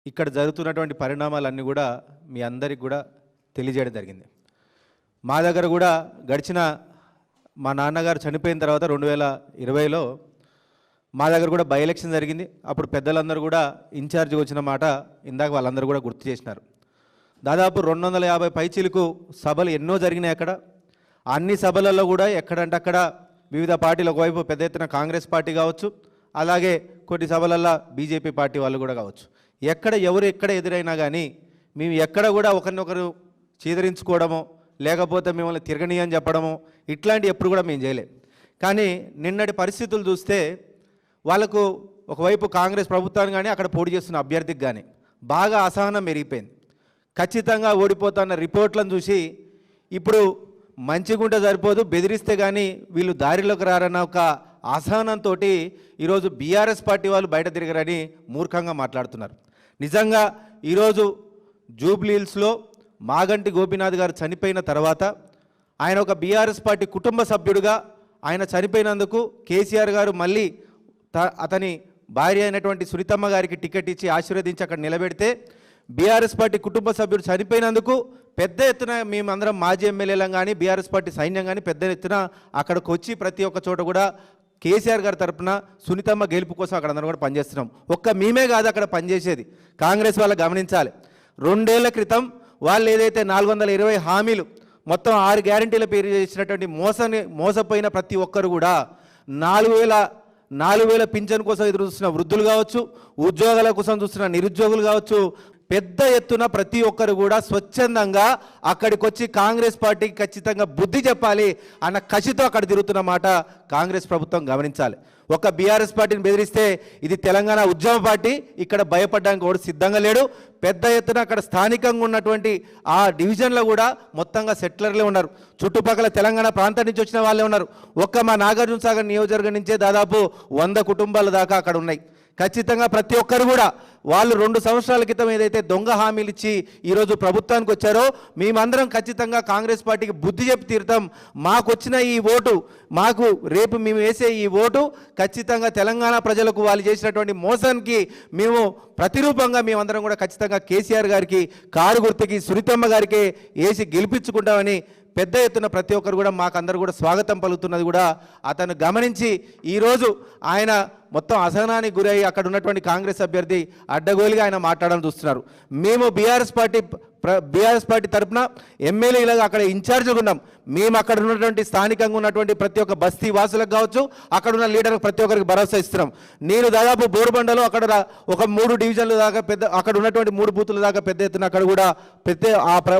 ఇక్కడ జరుగుతున్నటువంటి పరిణామాలన్నీ కూడా మీ అందరికి కూడా తెలియజేయడం జరిగింది. మా దగ్గర కూడా గడిచిన మా నాన్నగారు చనిపోయిన తర్వాత 2020లో మా దగ్గర కూడా బై ఎలక్షన్ జరిగింది. అప్పుడు పెద్దలందరూ కూడా ఇన్ఛార్జ్గా వచ్చిన మాట ఇందాక వాళ్ళందరూ కూడా గుర్తు చేసినారు. దాదాపు 250 పైచీలకు సభలు ఎన్నో జరిగినాయి. అక్కడ అన్ని సభలలో కూడా ఎక్కడంటే అక్కడ వివిధ పార్టీలు, ఒకవైపు పెద్ద ఎత్తున కాంగ్రెస్ పార్టీ కావచ్చు, అలాగే కొన్ని సభలల్లో బీజేపీ పార్టీ వాళ్ళు కూడా కావచ్చు. ఎవరు ఎక్కడ ఎదురైనా కానీ మేము ఎక్కడ కూడా ఒకరినొకరు చీదరించుకోవడమో లేకపోతే మిమ్మల్ని తిరగనీయని చెప్పడము ఇట్లాంటి ఎప్పుడు కూడా మేము చేయలేం. కానీ నిన్నటి పరిస్థితులు చూస్తే వాళ్ళకు ఒకవైపు కాంగ్రెస్ ప్రభుత్వాన్ని కానీ అక్కడ పోటీ చేస్తున్న అభ్యర్థికి కానీ బాగా అసహనం పెరిగిపోయింది. ఖచ్చితంగా ఓడిపోతున్న రిపోర్ట్లను చూసి ఇప్పుడు మంచిగుంటే సరిపోదు, బెదిరిస్తే కానీ వీళ్ళు దారిలోకి రారన్న ఒక అసహనంతో ఈరోజు బీఆర్ఎస్ పార్టీ వాళ్ళు బయట తిరగరని మూర్ఖంగా మాట్లాడుతున్నారు. నిజంగా ఈరోజు జూబ్లీహిల్స్లో మాగంటి గోపీనాథ్ గారు చనిపోయిన తర్వాత ఆయన ఒక బీఆర్ఎస్ పార్టీ కుటుంబ సభ్యుడిగా ఆయన చనిపోయినందుకు కేసీఆర్ గారు మళ్ళీ అతని భార్య అయినటువంటి సునీతమ్మ గారికి టికెట్ ఇచ్చి ఆశీర్వదించి అక్కడ నిలబెడితే బీఆర్ఎస్ పార్టీ కుటుంబ సభ్యుడు చనిపోయినందుకు పెద్ద ఎత్తున మేమందరం మాజీ ఎమ్మెల్యేలం కానీ బీఆర్ఎస్ పార్టీ సైన్యం కానీ పెద్ద ఎత్తున అక్కడికి వచ్చి ప్రతి ఒక్క చోట కూడా కేసీఆర్ గారి తరఫున సునీతమ్మ గెలుపు కోసం అక్కడ అందరం కూడా పనిచేస్తున్నాం. ఒక్క మేమే కాదు అక్కడ పనిచేసేది, కాంగ్రెస్ వాళ్ళు గమనించాలి. 2 ఏళ్ల క్రితం వాళ్ళు ఏదైతే 420 హామీలు మొత్తం 6 గ్యారంటీల పేరు చేసినటువంటి మోసపోయిన ప్రతి ఒక్కరు కూడా 4,000 పింఛన్ కోసం ఎదురు చూస్తున్న వృద్ధులు కావచ్చు, ఉద్యోగాల కోసం చూస్తున్న నిరుద్యోగులు కావచ్చు, పెద్ద ఎత్తున ప్రతి ఒక్కరు కూడా స్వచ్ఛందంగా అక్కడికి వచ్చి కాంగ్రెస్ పార్టీకి ఖచ్చితంగా బుద్ధి చెప్పాలి అన్న కసితో అక్కడ తిరుగుతున్న మాట కాంగ్రెస్ ప్రభుత్వం గమనించాలి. ఒక బీఆర్ఎస్ పార్టీని బెదిరిస్తే ఇది తెలంగాణ ఉద్యమ పార్టీ, ఇక్కడ భయపడడానికి కూడా సిద్ధంగా లేడు. పెద్ద ఎత్తున అక్కడ స్థానికంగా ఉన్నటువంటి ఆ డివిజన్లో కూడా మొత్తంగా సెటిలర్లే ఉన్నారు, చుట్టుపక్కల తెలంగాణ ప్రాంతం నుంచి వచ్చిన వాళ్ళే ఉన్నారు. ఒక్క మా నాగార్జున సాగర్ నియోజకవర్గం నుంచే దాదాపు 100 కుటుంబాల దాకా అక్కడ ఉన్నాయి. ఖచ్చితంగా ప్రతి ఒక్కరు కూడా వాళ్ళు 2 సంవత్సరాల క్రితం ఏదైతే దొంగ హామీలు ఇచ్చి ఈరోజు ప్రభుత్వానికి వచ్చారో మేమందరం ఖచ్చితంగా కాంగ్రెస్ పార్టీకి బుద్ధి చెప్పి తీరుతాం. మాకు వచ్చిన ఈ ఓటు, మాకు రేపు మేము వేసే ఈ ఓటు ఖచ్చితంగా తెలంగాణ ప్రజలకు వాళ్ళు చేసినటువంటి మోసానికి మేము ప్రతిరూపంగా మేమందరం కూడా ఖచ్చితంగా కేసీఆర్ గారికి, కారు గుర్తుకి, సునీతమ్మ గారికి వేసి గెలిపించుకుంటామని పెద్ద ఎత్తున ప్రతి ఒక్కరు కూడా మాకందరూ కూడా స్వాగతం పలుకుతున్నది కూడా అతను గమనించి ఈరోజు ఆయన మొత్తం అసహనానికి గురై అక్కడ ఉన్నటువంటి కాంగ్రెస్ అభ్యర్థి అడ్డగోలుగా ఆయన మాట్లాడడం చూస్తున్నారు. మేము బీఆర్ఎస్ పార్టీ తరఫున ఎమ్మెల్యేలుగా అక్కడ ఇన్ఛార్జ్గా ఉన్నాం. మేము అక్కడ ఉన్నటువంటి స్థానికంగా ఉన్నటువంటి ప్రతి ఒక్క బస్తీ వాసులకు కావచ్చు, అక్కడ ఉన్న లీడర్లకు ప్రతి ఒక్కరికి భరోసా ఇస్తున్నాం. నేను దాదాపు బోరుబండలో అక్కడ ఒక 3 డివిజన్ల దాకా అక్కడ ఉన్నటువంటి 3 బూతుల దాకా పెద్ద ఎత్తున అక్కడ కూడా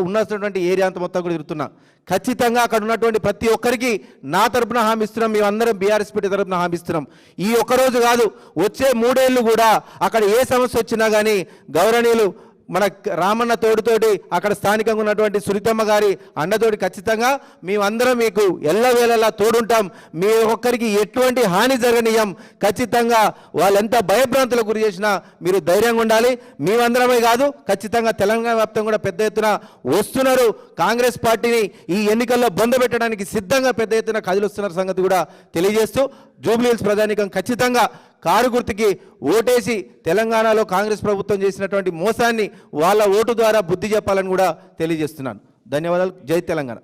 ఉన్నటువంటి ఏరియా అంతా మొత్తం కూడా తిరుగుతున్నా. ఖచ్చితంగా అక్కడ ఉన్నటువంటి ప్రతి ఒక్కరికి నా తరపున హామీ ఇస్తున్నాం. మేమందరం బీఆర్ఎస్ పార్టీ తరపున హామీ ఇస్తున్నాం. ఈ ఒక్కరోజు కాదు, వచ్చే 3 ఏళ్ళు కూడా అక్కడ ఏ సమస్య వచ్చినా కానీ గౌరవనీయులు మన రామన్న తోడుతోటి అక్కడ స్థానికంగా ఉన్నటువంటి సునీతమ్మ గారి అండతోటి ఖచ్చితంగా మేమందరం మీకు ఎల్లవేళలా తోడుంటాం. మీ ఒక్కరికి ఎటువంటి హాని జరగనీయం. ఖచ్చితంగా వాళ్ళు ఎంత భయభ్రాంతులకు గురి చేసినా మీరు ధైర్యంగా ఉండాలి. మేమందరమే కాదు, ఖచ్చితంగా తెలంగాణ వ్యాప్తంగా కూడా పెద్ద ఎత్తున వస్తున్నారు. కాంగ్రెస్ పార్టీని ఈ ఎన్నికల్లో బొందబెట్టడానికి సిద్ధంగా పెద్ద ఎత్తున కదిలిస్తున్న సంగతి కూడా తెలియజేస్తూ జూబ్లీహిల్స్ ప్రజానీకం ఖచ్చితంగా కారు గుర్తుకి ఓటేసి తెలంగాణలో కాంగ్రెస్ ప్రభుత్వం చేసినటువంటి మోసాన్ని వాళ్ళ ఓటు ద్వారా బుద్ధి చెప్పాలని కూడా తెలియజేస్తున్నాను. ధన్యవాదాలు. జై తెలంగాణ.